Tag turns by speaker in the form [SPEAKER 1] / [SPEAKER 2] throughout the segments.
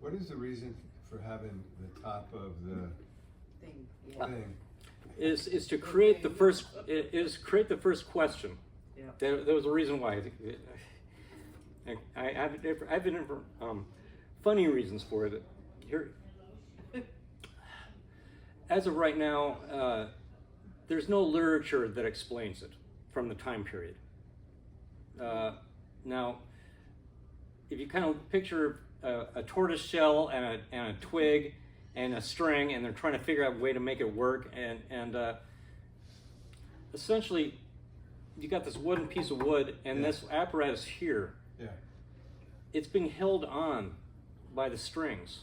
[SPEAKER 1] What is the reason for having the top of the thing?
[SPEAKER 2] Is to create the first create the first question.
[SPEAKER 3] Yeah.
[SPEAKER 2] There was a reason why. I've been funny reasons for it. Here, as of right now, there's no literature that explains it from the time period. Now, if you kind of picture a tortoise shell and a twig and a string, and they're trying to figure out a way to make it work, and essentially, you got this wooden piece of wood, and this apparatus here.
[SPEAKER 1] Yeah.
[SPEAKER 2] It's being held on by the strings,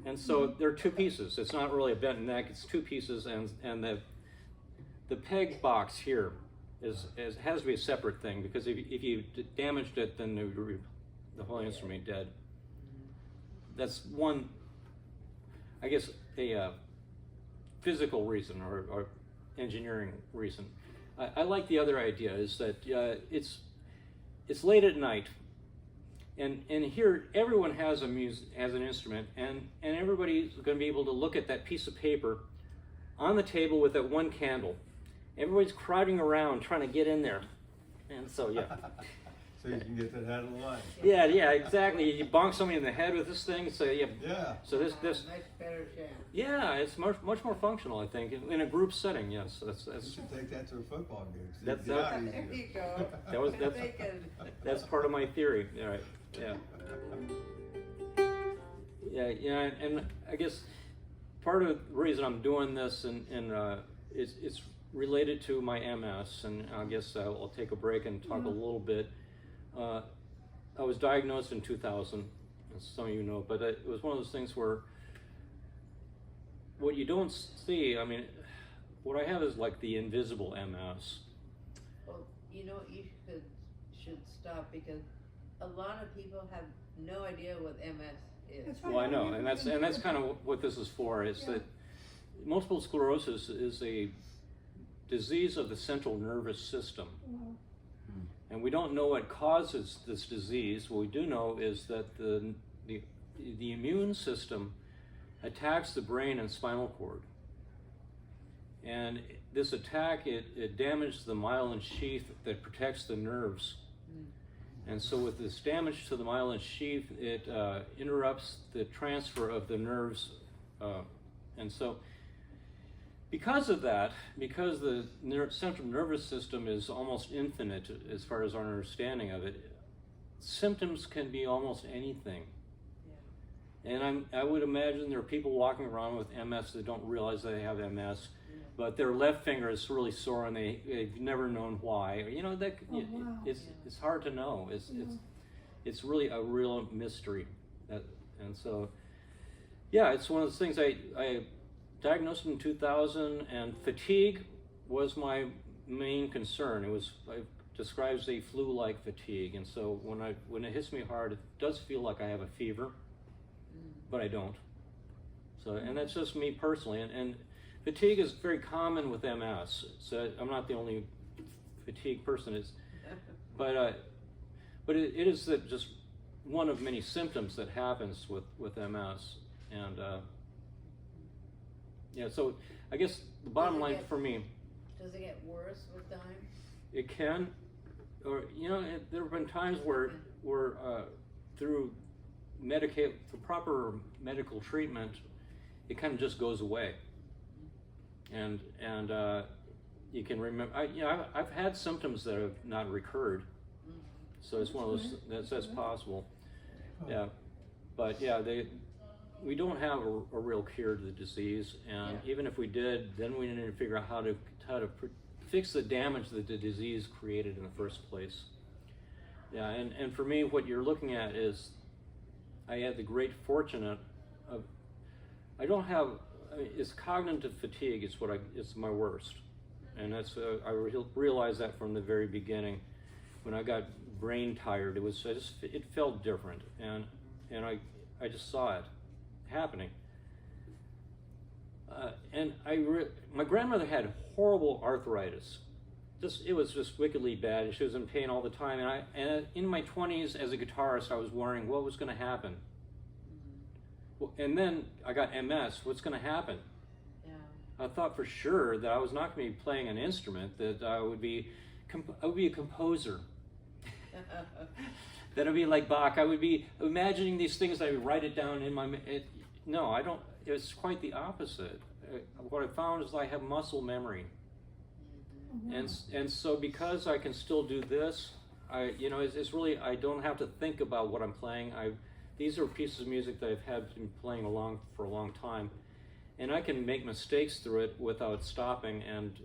[SPEAKER 2] and so there are two pieces. It's not really a bent neck; it's two pieces, and the peg box here has to be a separate thing, because if you damaged it, then the whole instrument dead. That's one, I guess, a physical reason or engineering reason. I like the other idea, is that it's late at night, and here everyone has an instrument, and everybody's going to be able to look at that piece of paper on the table with that one candle. Everybody's crowding around trying to get in there, and so yeah.
[SPEAKER 1] So you can get that out of the line.
[SPEAKER 2] Yeah, exactly. You bonk somebody in the head with this thing, so yeah.
[SPEAKER 1] Yeah.
[SPEAKER 2] So this
[SPEAKER 3] Much better chance.
[SPEAKER 2] yeah, it's much more functional, I think, in a group setting. Yes, that's
[SPEAKER 1] You should take that to a football game. So
[SPEAKER 2] That's-
[SPEAKER 1] you get out
[SPEAKER 3] There
[SPEAKER 1] easier.
[SPEAKER 3] you go.
[SPEAKER 2] that's part of my theory. All right. Yeah, and I guess part of the reason I'm doing this and it's related to my MS, and I guess I'll take a break and talk a little bit. I was diagnosed in 2000, as some of you know, but it was one of those things where what you don't see, I mean, what I have is like the invisible MS.
[SPEAKER 3] Well, you know, you should stop, because a lot of people have no idea what MS is.
[SPEAKER 4] That's right.
[SPEAKER 2] Well, I know, and that's kind of what this is for. Is that multiple sclerosis is a disease of the central nervous system, and we don't know what causes this disease. What we do know is that the immune system attacks the brain and spinal cord, and this attack it damages the myelin sheath that protects the nerves. And so with this damage to the myelin sheath, it interrupts the transfer of the nerves. And so because of that, because the central nervous system is almost infinite as far as our understanding of it, symptoms can be almost anything. And I would imagine there are people walking around with MS that don't realize they have MS, but their left finger is really sore and they've never known why. You know, it's hard to know. It's really a real mystery. And so, yeah, it's one of those things. I diagnosed in 2000, and fatigue was my main concern. I describes a flu-like fatigue, and so when it hits me hard, it does feel like I have a fever, but I don't. So, and that's just me personally, and fatigue is very common with MS. So I'm not the only fatigue person. But it is just one of many symptoms that happens with MS, and so I guess the bottom line for me.
[SPEAKER 3] Does it get worse with time?
[SPEAKER 2] It can, or there have been times where through proper medical treatment, it kind of just goes away, and you can remember. I've had symptoms that have not recurred, so it's one of those that's possible. Yeah, but we don't have a real cure to the disease, and even if we did, then we need to figure out how to fix the damage that the disease created in the first place. Yeah, and for me, what you're looking at is, I had the great fortune of it's cognitive fatigue. It's my worst, and that's I realized that from the very beginning. When I got brain tired, it felt different, and I just saw it happening. And my grandmother had horrible arthritis. It was just wickedly bad, and she was in pain all the time. And in my 20s, as a guitarist, I was worrying what was going to happen. And then I got MS. What's going to happen?
[SPEAKER 3] Yeah.
[SPEAKER 2] I thought for sure that I was not going to be playing an instrument, that I would be a composer. That I'd be like Bach. I would be imagining these things. I would write it down in my. No, I don't. It's quite the opposite. What I found is I have muscle memory, and so because I can still do this, it's really, I don't have to think about what I'm playing. These are pieces of music that I've been playing for a long time, and I can make mistakes through it without stopping, and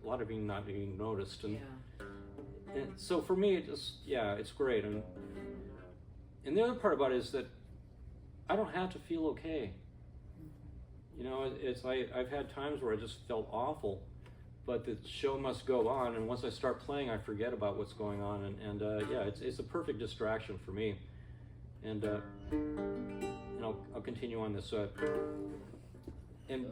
[SPEAKER 2] a lot of it not being noticed. And, and so for me, it's great. And the other part about it is that I don't have to feel okay. I've had times where I just felt awful, but the show must go on, and once I start playing, I forget about what's going on, and it's a perfect distraction for me. And I'll continue on this. And